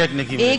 1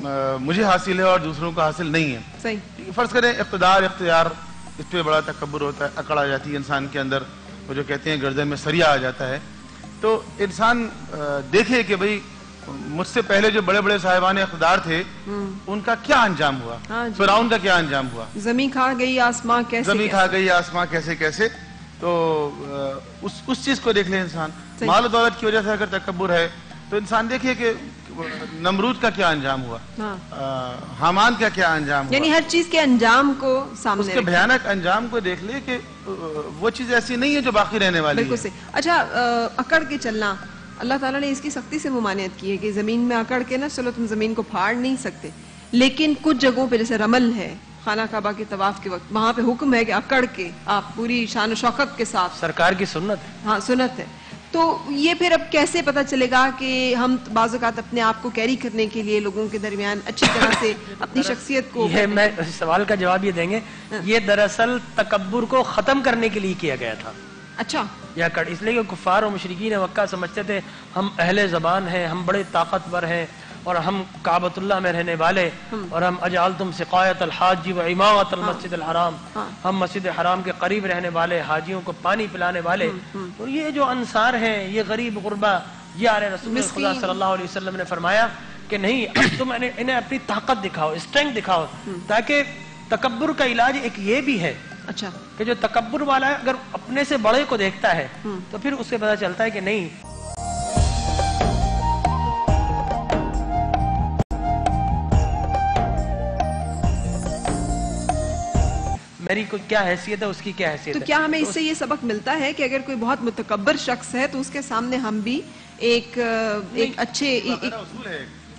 مجھے حاصل ہے اور دوسروں کو حاصل نہیں ہے. صحیح. فرض کریں اقتدار اختیار اس پہ بڑا تکبر ہوتا ہے, اکڑ آ جاتی ہے انسان کے اندر, وہ جو کہتے ہیں گردن میں سریا آ جاتا ہے. تو انسان دیکھے کہ بھئی مجھ سے پہلے جو بڑے بڑے صاحبان اقتدار تھے ان کا کیا انجام ہوا, فرعون کا کیا انجام ہوا, زمین کھا گئی آسمان کیسے, زمین کھا گئی آسمان کیسے کیسے. تو اس چیز کو دیکھ لے انسان. مال و دولت کی وجہ سے اگر تکبر ہے تو انسان دیکھیے کہ نمرود کا کیا انجام ہوا, حامان کا کیا انجام ہوا, یعنی ہر چیز کے انجام کو سامنے, اس کے بھیانک انجام کو دیکھ لے کہ وہ چیز ایسی نہیں ہے جو باقی رہنے والی ہے. اچھا, اکڑ کے چلنا, اللہ تعالیٰ نے اس کی سختی سے ممانعت کی ہے کہ زمین میں اکڑ کے نا چلو تم زمین کو پھاڑ نہیں سکتے, لیکن کچھ جگہوں پہ جیسے رمل ہے خانہ کعبہ کے طواف کے وقت, وہاں پہ حکم ہے کہ اکڑ کے آپ پوری شان و شوکت کے ساتھ, سرکار کی سنت ہے. ہاں سنت ہے. تو یہ پھر اب کیسے پتہ چلے گا کہ ہم بعض اوقات اپنے آپ کو کیری کرنے کے لیے لوگوں کے درمیان اچھی طرح سے اپنی شخصیت کو, یہ میں سوال کا جواب یہ دیں گے, یہ دراصل تکبر کو ختم کرنے کے لیے کیا گیا تھا. اچھا, یا کڑ اس لیے کہ کفار و مشرکین مکہ سمجھتے تھے ہم اہل زبان ہیں, ہم بڑے طاقتور ہیں, اور ہم کعبۃ اللہ میں رہنے والے, اور ہم اجعلتم سقایۃ الحاج و امامۃ المسجد الحرام, ہم مسجد حرام کے قریب رہنے والے, حاجیوں کو پانی پلانے والے. تو یہ جو انصار ہیں یہ غریب غربا, یہ آل رسول خدا صلی اللہ علیہ وسلم نے فرمایا کہ نہیں, اب تم انہیں اپنی طاقت دکھاؤ, اسٹرینتھ دکھاؤ, تاکہ تکبر کا علاج ایک یہ بھی ہے. اچھا, کہ جو تکبر والا ہے اگر اپنے سے بڑے کو دیکھتا ہے تو پھر اسے پتا چلتا ہے کہ نہیں, میری کوئی کیا حیثیت ہے, اس کی کیا حیثیت ہے. تو کیا ہمیں اس سے یہ سبق ملتا ہے کہ اگر کوئی بہت متکبر شخص ہے تو اس کے سامنے ہم بھی ایک اچھے,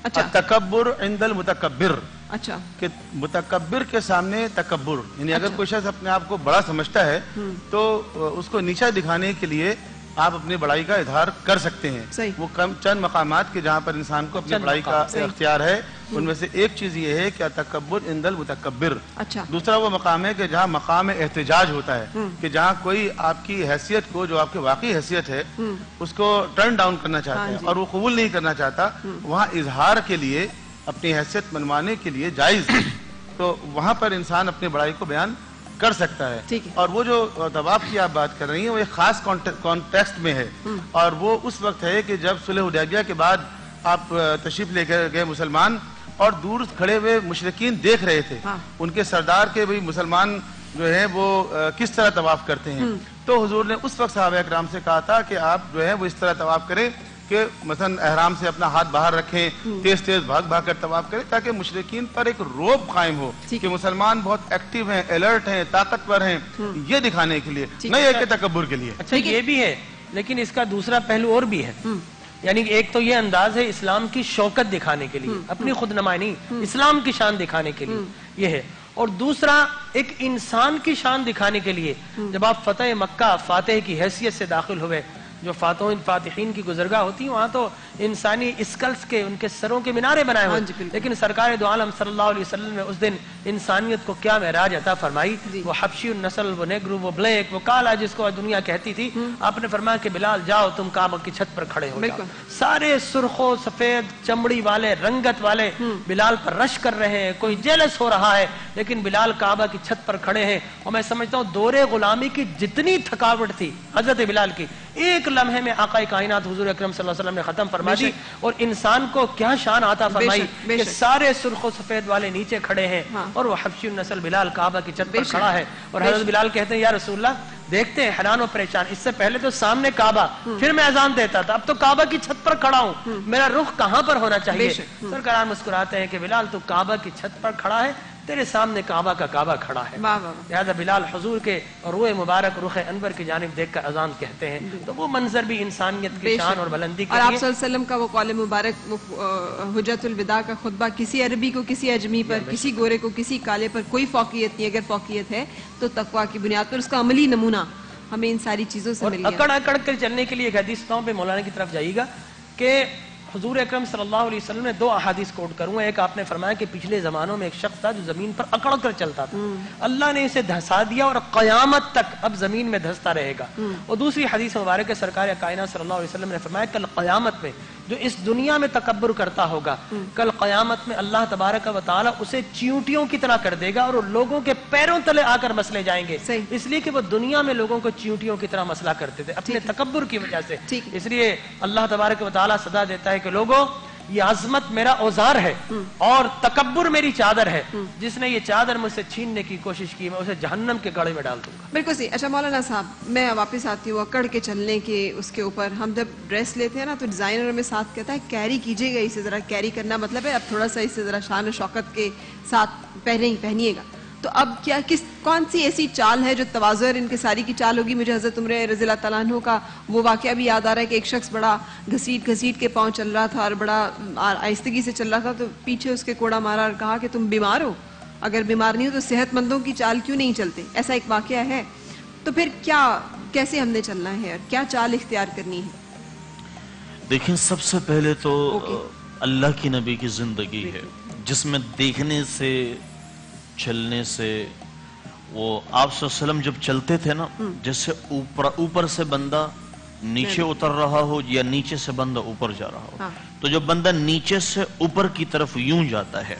اچھا, تکبر عند المتکبر, اچھا, کہ متکبر کے سامنے تکبر, یعنی اگر کوئی شخص اپنے آپ کو بڑا سمجھتا ہے تو اس کو نیچا دکھانے کے لیے آپ اپنی بڑائی کا اظہار کر سکتے ہیں. وہ چند مقامات کے جہاں پر انسان کو اپنی بڑائی کا اختیار ہے, ان میں سے ایک چیز یہ ہے کہ تکبر عند المتکبر. دوسرا وہ مقام ہے کہ جہاں مقام احتجاج ہوتا ہے, کہ جہاں کوئی آپ کی حیثیت کو, جو آپ کی واقعی حیثیت ہے, اس کو ٹرن ڈاؤن کرنا چاہتا ہے اور وہ قبول نہیں کرنا چاہتا, وہاں اظہار کے لیے, اپنی حیثیت منوانے کے لیے جائز ہے. تو وہاں پر انسان اپنی بڑائی کو بیان کر سکتا ہے. اور وہ جو طواف کی آپ بات کر رہی ہیں وہ ایک خاص کانٹیکسٹ میں ہے, اور وہ اس وقت ہے کہ جب صلح حدیبیہ کے بعد آپ تشریف لے کر گئے مسلمان, اور دور کھڑے ہوئے مشرکین دیکھ رہے تھے ان کے سردار کے بھئی مسلمان جو ہیں وہ کس طرح طواف کرتے ہیں. تو حضور نے اس وقت صحابہ اکرام سے کہا تھا کہ آپ جو ہے وہ اس طرح طواف کریں کہ مثلا احرام سے اپنا ہاتھ باہر رکھیں, تیز تیز بھاگ بھاگ کر طواف کریں, تاکہ مشرکین پر ایک روب قائم ہو کہ مسلمان بہت ایکٹیو ہیں, الرٹ ہیں, طاقتور ہیں, یہ دکھانے کے لیے, نہ یہ کہ تکبر کے لیے. اچھا, یہ بھی ہے, لیکن اس کا دوسرا پہلو اور بھی ہے. یعنی ایک تو یہ انداز ہے اسلام کی شوکت دکھانے کے لیے, اپنی خود نمائنی, اسلام کی شان دکھانے کے لیے یہ ہے. اور دوسرا ایک انسان کی شان دکھانے کے لیے, جب آپ فتح مکہ فاتح کی حیثیت سے داخل ہوئے, جو فاتحین کی گزرگاہ ہوتی ہیں وہاں تو انسانی اسکلز کے, ان کے سروں کے مینارے بنائے ہوئے, لیکن سرکار دو عالم صلی اللہ علیہ وسلم نے اس دن انسانیت کو کیا معراج عطا فرمائی. وہ حبشی النسل, وہ نیگرو, وہ بلیک, وہ کالا, جس کو دنیا کہتی تھی, آپ نے فرمایا کہ بلال جاؤ تم کعبہ کی چھت پر کھڑے ہو جاؤ. سارے سرخ و سفید چمڑی والے, رنگت والے بلال پر رش کر رہے ہیں, کوئی جیلس ہو رہا ہے, لیکن بلال کعبہ کی چھت پر کھڑے ہیں. اور میں سمجھتا ہوں دور غلامی کی جتنی تھکاوٹ تھی حضرت بلال کی, ایک لمحے میں آقا کائنات حضور اکرم صلی اللہ علیہ وسلم نے ختم فرما دی. اور انسان کو کیا شان عطا فرمائی کہ سارے سرخ و سفید والے نیچے کھڑے ہیں, اور وہ حبشی النسل بلال کعبہ کی چھت پر کھڑا ہے. اور حضرت بلال کہتے ہیں یا رسول اللہ, دیکھتے ہیں حیران و پریشان, اس سے پہلے تو سامنے کعبہ, پھر میں اذان دیتا تھا, اب تو کعبہ کی چھت پر کھڑا ہوں, میرا رخ کہاں پر ہونا چاہیے. سرکار مسکراتے ہیں کہ بلال تو کعبہ کی چھت پر کھڑا ہے, تیرے سامنے کعبہ کا کعبہ کھڑا ہے. لہذا بلال حضور کے روئے مبارک رخ انور کی جانب دیکھ کر اذان کہتے ہیں. تو وہ منظر بھی انسانیت کی شان اور بلندی کے لیے. اور آپ صلی اللہ علیہ وسلم کا وہ قول مبارک, حجت الوداع کا خطبہ, کسی عربی کو کسی اجمی پر, کسی گورے کو کسی کالے پر کوئی فوقیت نہیں, اگر فوقیت ہے تو تقویٰ کی بنیاد پر. اس کا عملی نمونہ ہمیں ان ساری چیزوں سے مل گیا. اکڑ اکڑ کر چلنے کے لیے ایک حدیث پہ مولانا کی طرف جائیے گا کہ حضور اکرم صلی اللہ علیہ وسلم نے دو احادیث کوٹ کروں. ایک آپ نے فرمایا کہ پچھلے زمانوں میں ایک شخص تھا جو زمین پر اکڑ کر چلتا تھا, اللہ نے اسے دھسا دیا اور قیامت تک اب زمین میں دھستا رہے گا. اور دوسری حدیث مبارک سرکار کائنات صلی اللہ علیہ وسلم نے فرمایا کل قیامت میں جو اس دنیا میں تکبر کرتا ہوگا کل قیامت میں اللہ تبارک و تعالی اسے چیونٹیوں کی طرح کر دے گا اور لوگوں کے پیروں تلے آ کر مسلے جائیں گے، اس لیے کہ وہ دنیا میں لوگوں کو چیونٹیوں کی طرح مسلا کرتے تھے اپنے تکبر کی وجہ سے۔ اس لیے اللہ تبارک و تعالی صدا دیتا ہے کہ لوگوں یہ عظمت میرا اوزار ہے اور تکبر میری چادر ہے، جس نے یہ چادر مجھ سے چھیننے کی کوشش کی میں اسے جہنم کے گڑھے میں ڈال دوں گا۔ بالکل صحیح۔ اچھا مولانا صاحب، میں واپس آتی ہوں اکڑ کے چلنے کے اس کے اوپر۔ ہم جب ڈریس لیتے ہیں نا تو ڈیزائنر ہمیں ساتھ کہتا ہے کیری کیجئے گا، اسے ذرا کیری کرنا مطلب ہے اب تھوڑا سا اسے ذرا شان و شوکت کے ساتھ پہنیے گا۔ تو اب کیا کون سی ایسی چال ہے جو تواضع اور انکساری کی چال ہوگی؟ مجھے حضرت عمر رضی اللہ تعالیٰ عنہ کا وہ واقعہ بھی یاد آ رہا ہے کہ ایک شخص بڑا گھسیٹ کے پاؤں چل رہا تھا اور بڑا آہستگی سے چل رہا تھا، تو پیچھے اس کے کوڑا مارا اور کہا کہ تم بیمار ہو، اگر بیمار نہیں ہو تو صحت مندوں کی چال کیوں نہیں چلتے؟ ایسا ایک واقعہ ہے۔ تو پھر کیسے ہم نے چلنا ہے اور کیا چال اختیار کرنی ہے؟ دیکھیں، سب سے پہلے تو اللہ کی نبی کی زندگی ہے جس میں دیکھنے سے چلنے سے وہ آپ صلی اللہ علیہ وسلم جب چلتے تھے نا، جیسے اوپر سے بندہ نیچے اتر رہا ہو یا نیچے سے بندہ اوپر جا رہا ہو، تو جب بندہ نیچے سے اوپر کی طرف یوں جاتا ہے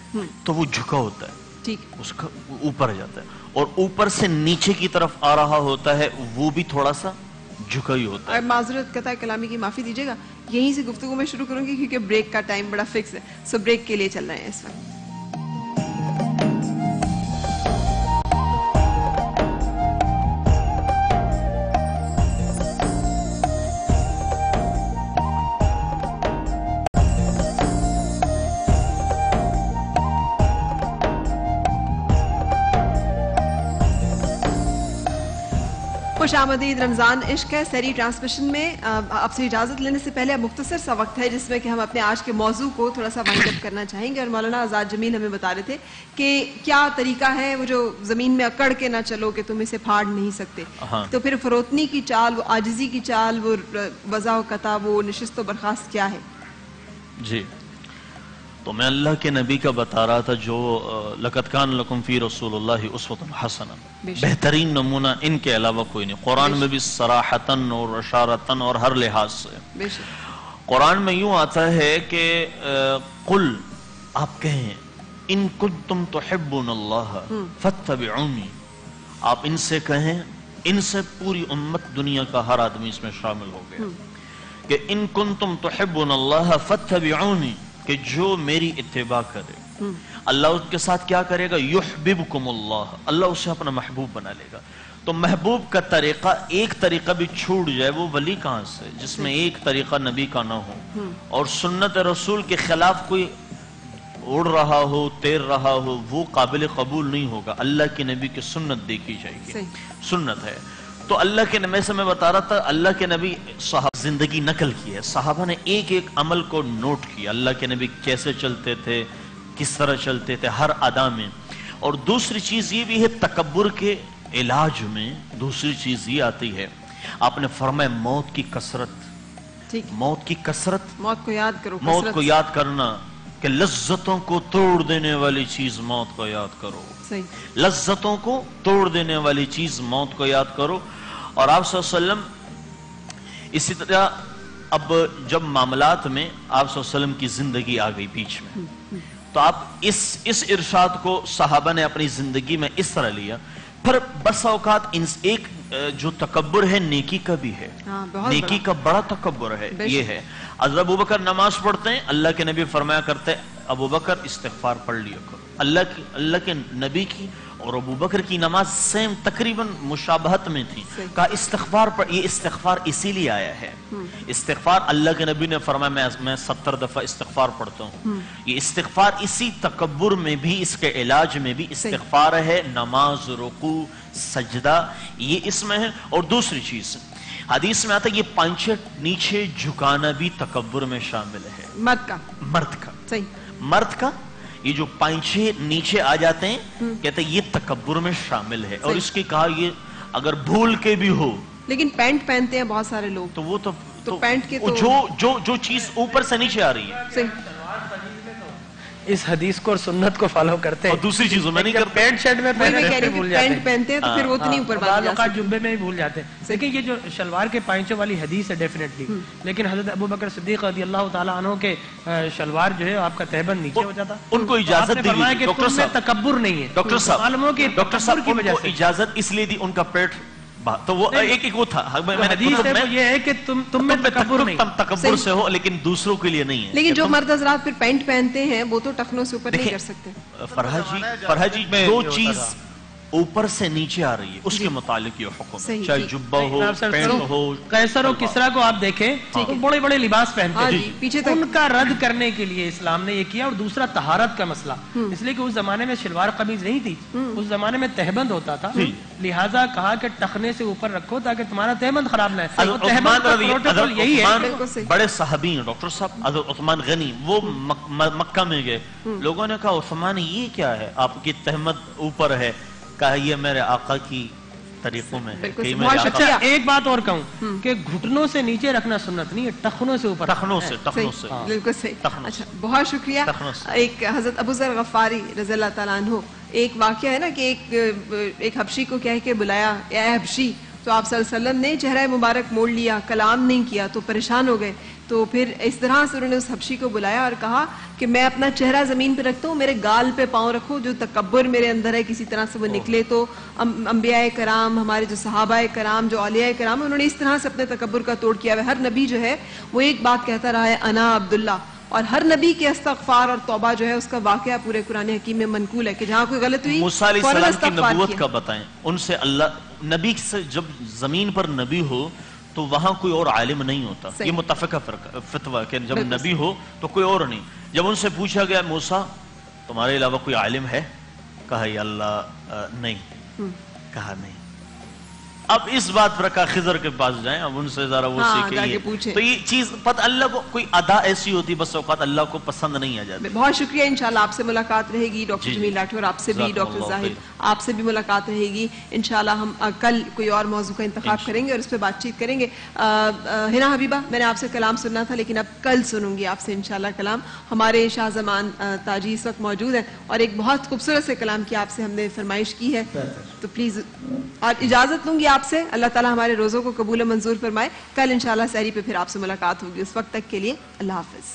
تو وہ جھکا ہوتا ہے، اس کا اوپر جاتا ہے، اور اوپر سے نیچے کی طرف آ رہا ہوتا ہے وہ بھی تھوڑا سا جھکا ہی ہوتا ہے۔ معذرت قطع کلامی کی معافی دیجیے گا، یہیں سے گفتگو میں شروع کروں گی کیونکہ بریک کا ٹائم بڑا فکس ہے، سو بریک کے لیے چل رہے ہیں اس وقت۔ خوش آمدید، رمضان عشق ہے سری ٹرانسمیشن میں آپ سے اجازت لینے سے پہلے اب مختصر سا وقت ہے جس میں کہ ہم اپنے آج کے موضوع کو تھوڑا سا وائنڈ اپ کرنا چاہیں گے، اور مولانا آزاد جمیل ہمیں بتا رہے تھے کہ کیا طریقہ ہے وہ جو زمین میں اکڑ کے نہ چلو کہ تم اسے پھاڑ نہیں سکتے۔ تو پھر فروتنی کی چال، وہ عاجزی کی چال، وہ وضع و قطع، وہ نشست و برخاست کیا ہے؟ جی، تو میں اللہ کے نبی کا بتا رہا تھا جو لقد کان لکم فی رسول اللہ اسوۃ حسنہ، بہترین نمونہ ان کے علاوہ کوئی نہیں، قرآن میں بھی صراحتاً اور اشارتاً اور ہر لحاظ سے۔ قرآن میں یوں آتا ہے کہ قل، آپ کہیں، ان کنتم تحبون اللہ فاتبعونی، آپ ان سے کہیں، ان سے پوری امت دنیا کا ہر آدمی اس میں شامل ہو گیا کہ ان کنتم تحبون اللہ فاتبعونی، کہ جو میری اتباع کرے اللہ اس کے ساتھ کیا کرے گا؟ یحببکم اللہ، اللہ اسے اپنا محبوب بنا لے گا۔ تو محبوب کا طریقہ ایک طریقہ بھی چھوٹ جائے وہ ولی کہاں سے، جس میں ایک طریقہ نبی کا نہ ہو اور سنت رسول کے خلاف کوئی اڑ رہا ہو، تیر رہا ہو، وہ قابل قبول نہیں ہوگا۔ اللہ کے نبی کی سنت دیکھی جائے گی، سنت ہے۔ تو اللہ کے نبی سے میں بتا رہا تھا، اللہ کے نبی صحابہ زندگی نقل کی ہے، صحابہ نے ایک ایک عمل کو نوٹ کیا، اللہ کے نبی کیسے چلتے تھے، کس طرح چلتے تھے، ہر ادا میں۔ اور دوسری چیز یہ بھی ہے تکبر کے علاج میں، دوسری چیز یہ آتی ہے، آپ نے فرمایا موت کی کثرت، موت کی کثرت، موت کو یاد کرو، موت کو یاد کرنا، کہ لذتوں کو توڑ دینے والی چیز موت کو یاد کرو، لذتوں کو توڑ دینے والی چیز موت کو یاد کرو۔ اور آپ صلی اللہ علیہ وسلم اسی طرح اب جب معاملات میں آپ صلی اللہ علیہ وسلم کی زندگی آ گئی بیچ میں، تو آپ اس ارشاد کو صحابہ نے اپنی زندگی میں اس طرح لیا۔ پھر بس اوقات ایک جو تکبر ہے نیکی کا بھی ہے، نیکی کا بڑا تکبر ہے، یہ ہے حضرت ابوبکر نماز پڑھتے ہیں، اللہ کے نبی فرمایا کرتے ابوبکر استغفار پڑھ لیا کرو، اللہ کے نبی کی اور ابوبکر کی نماز سیم تقریباً مشابہت میں تھی، کہا استغفار پڑھ، یہ استغفار اسی لیے آیا ہے، استغفار اللہ کے نبی نے فرمایا میں 70 دفعہ استغفار پڑھتا ہوں، یہ استغفار اسی تکبر میں بھی، اس کے علاج میں بھی استغفار ہے، نماز، رکوع، سجدہ، یہ اس میں ہے۔ اور دوسری چیز حدیث میں آتا ہے یہ پانچے نیچے جھکانا بھی تکبر میں شامل ہے، مرد کا یہ جو پانچے نیچے آ جاتے ہیں کہتے ہیں یہ تکبر میں شامل ہے، اور اس کے کہا یہ اگر بھول کے بھی ہو، لیکن پینٹ پہنتے ہیں بہت سارے لوگ، تو وہ تو پینٹ کے جو چیز اوپر سے نیچے آ رہی ہے، اس حدیث کو اور سنت کو فالو کرتے ہیں. اور دوسری چیزوں میں نہیں کرتے. پینٹ شرٹ میں پینٹ پہنتے ہیں تو پھر وہ اتنی اوپر بعض اوقات جبے میں ہی بھول جاتے ہیں. لیکن یہ جو شلوار کے پائنچوں والی حدیث ہے ڈیفینیٹلی، لیکن حضرت ابو بکر صدیق رضی اللہ تعالیٰ عنہ کے شلوار جو ہے آپ کا تہبند نیچے ہو جاتا. ان کو اجازت دی کہ ڈاکٹر صاحب تکبر نہیں ہے. ڈاکٹر صاحب معلوموں کی ڈاکٹر صاحب کی وجہ کو سے اجازت اس لیے دی ان کا پیٹ تو وہ ایک وہ تھا. حدیث ہے وہ یہ ہے کہ تم میں تکبر نہیں، تکبر سے ہو لیکن دوسروں کے لیے نہیں ہے. لیکن جو مرد حضرات پھر پینٹ پہنتے ہیں وہ تو ٹخنوں سے اوپر نہیں کر سکتے. فرحا جی دو چیز اوپر سے نیچے آ رہی ہے اس کے متعلق یہ حکم ہے، چاہے جبہ ہو پینٹ ہو. قیصر و کسریٰ کو آپ دیکھیں تو بڑے بڑے لباس پہنتے ہیں، ان کا رد کرنے کے لیے اسلام نے یہ کیا. اور دوسرا طہارت کا مسئلہ، اس لیے کہ اس زمانے میں شلوار قمیض نہیں تھی، اس زمانے میں تہبند ہوتا تھا، لہٰذا کہا کہ ٹخنے سے اوپر رکھو تاکہ تمہارا تہبند خراب نہ ہو. یہی ہے بڑے صحابی ہیں ڈاکٹر صاحب. حضرت عثمان غنی وہ مکہ میں گئے، لوگوں نے کہا عثمان یہ کیا ہے آپ کی تہمت اوپر ہے؟ کہا یہ میرے آقا کی طریقوں میں ہے. اچھا ایک بات اور کہوں کہ گھٹنوں سے نیچے رکھنا سنت نہیں ہے، ٹخنوں سے اوپر. ٹخنوں سے بالکل صحیح. اچھا بہت شکریہ. ایک حضرت ابو ذر غفاری رضی اللہ تعالیٰ عنہ ایک واقعہ ہے نا کہ ایک حبشی کو کہہ کے بلایا اے حبشی، تو آپ صلی اللہ علیہ وسلم نے چہرہ مبارک موڑ لیا، کلام نہیں کیا تو پریشان ہو گئے. تو پھر اس طرح سے انہوں نے اس حبشی کو بلایا اور کہا کہ میں اپنا چہرہ زمین پہ رکھتا ہوں، میرے گال پہ پاؤں رکھو، جو تکبر میرے اندر ہے کسی طرح سے وہ نکلے. تو انبیاء کرام، ہمارے جو صحابہ کرام، جو اولیاء کرام، انہوں نے اس طرح سے اپنے تکبر کا توڑ کیا ہے. ہر نبی جو ہے وہ ایک بات کہتا رہا ہے انا عبداللہ، اور ہر نبی کے استغفار اور توبہ جو ہے اس کا واقعہ پورے قرآن حکیم میں منقول ہے کہ جہاں کوئی غلط ہوئی موسیٰ علیہ السلام کی نبوت کا بتائیں. ان سے اللہ نبی سے جب زمین پر نبی ہو تو وہاں کوئی اور عالم نہیں ہوتا. یہ متفقہ فتویٰ کہ جب نبی ہو تو کوئی اور نہیں. جب ان سے پوچھا گیا موسیٰ تمہارے علاوہ کوئی عالم ہے؟ کہا یا اللہ نہیں. کہا نہیں. اب اس بات پر کہا خضر کے پاس جائیں، اب ان سے ذرا وہ سیکھیں. تو یہ چیز پتہ اللہ کو کوئی ادا ایسی ہوتی بس اوقات اللہ کو پسند نہیں آ جاتی. بہت شکریہ. انشاءاللہ آپ سے ملاقات رہے گی ڈاکٹر جمیل راٹھور، آپ سے بھی ڈاکٹر زاہد، آپ سے بھی ملاقات رہے گی. انشاءاللہ ہم کل کوئی اور موضوع کا انتخاب کریں گے اور اس پہ بات چیت کریں گے. ہنا حبیبہ میں نے آپ سے کلام سننا تھا لیکن اب کل سنوں گی آپ سے انشاءاللہ کلام. ہمارے شاہ زمان تاجی اس وقت موجود ہیں اور ایک بہت خوبصورت سے کلام کی آپ سے ہم نے فرمائش کی ہے، تو پلیز اور اجازت لوں گی آپ سے. اللہ تعالیٰ ہمارے روزوں کو قبول و منظور فرمائے. کل انشاءاللہ سحری پہ پھر آپ سے ملاقات ہوگی. اس وقت تک کے لیے اللہ حافظ.